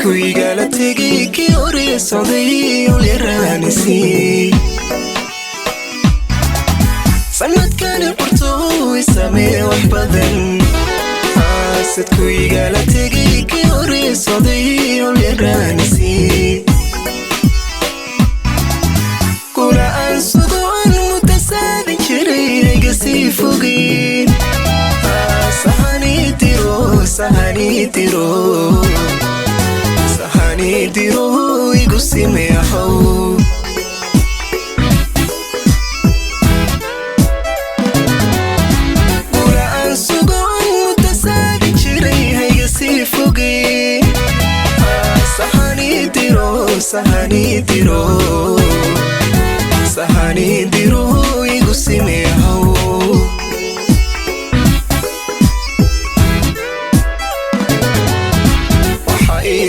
sanadkayga la tegay kii hore socday oo leeraanisi sanadkani qorto isame wax badan sanadkayga la tegay kii hore socday oo leeraanisi kula aan sugoon mutasaadin jiray gasi fogin sahani tiro igu simeehow kula aan sugoon mutasaadin jiray hayga sii fogin sahani tiro igu simeehow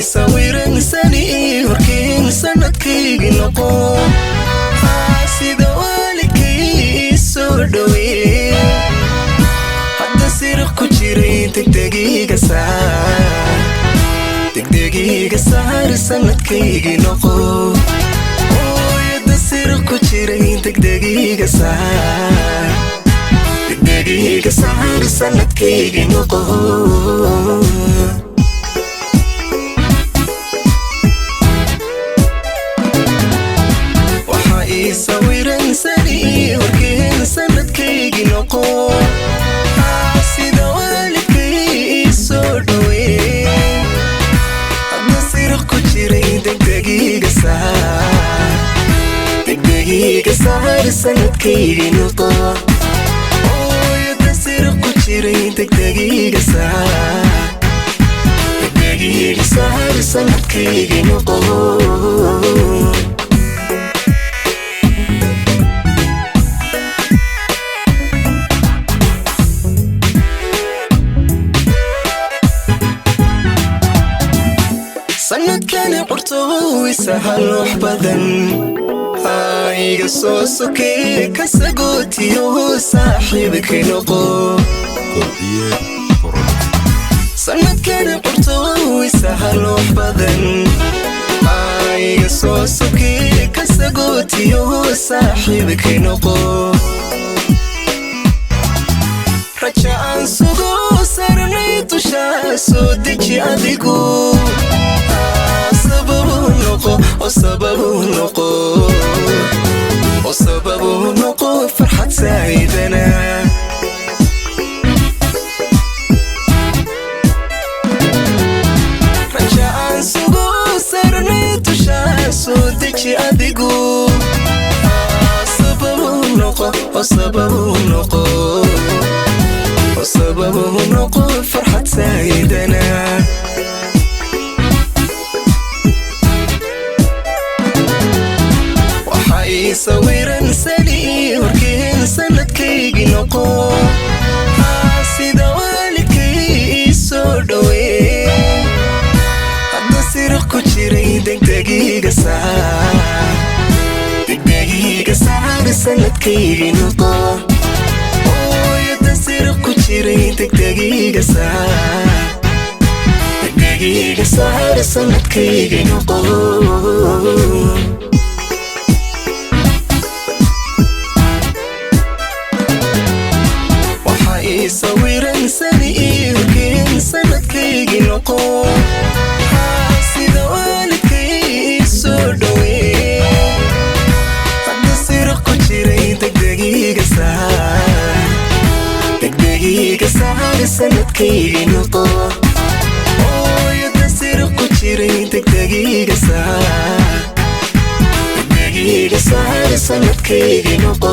sawiran sani horkeen sanadkaygii noqo sida waalidkay soo dhawee hadda sirq ku jiray degdegiga saar sanadkaygii noqo hadda sirq ku jiray degdegiga saar sanadkaygii noqo sawiran sani horkeen sanadkaygii noqo sida waalidkay soo dhawee hadda sirq ku jiray degdegiga saar sanadkaygii noqo hadda sirq ku jiray degdegiga saar sanadkaygii noqo sanadkani qorto isahal wax badan iga soo sokee ka sagootiyo saaxiibkay noqo sanadkani qorto isahal wax badan iga soo sokee ka sagootiyo saaxiibkay noqo raja aan sugo sarnay dushaa soo deji adigu sababu noqo farxad saa'idana raja aan sugo sarnay dushaa soo deji adigu sababu noqo farxad saa'idana sawiran sani horkeen sanadkaygii noqo sida waalidkay soo dhawee hadda sirq ku jiray degdegiga saar sanadkaygii noqo hadda sirq ku jiray degdegiga saar sanadkaygii noqo sawiran sani horkeen sanadkaygii noqo sida waalidkay soo dhawee hadda sirq ku jiray degdegiga saar sanadkaygii noqo hadda sirq ku jiray degdegiga saar sanadkaygii noqo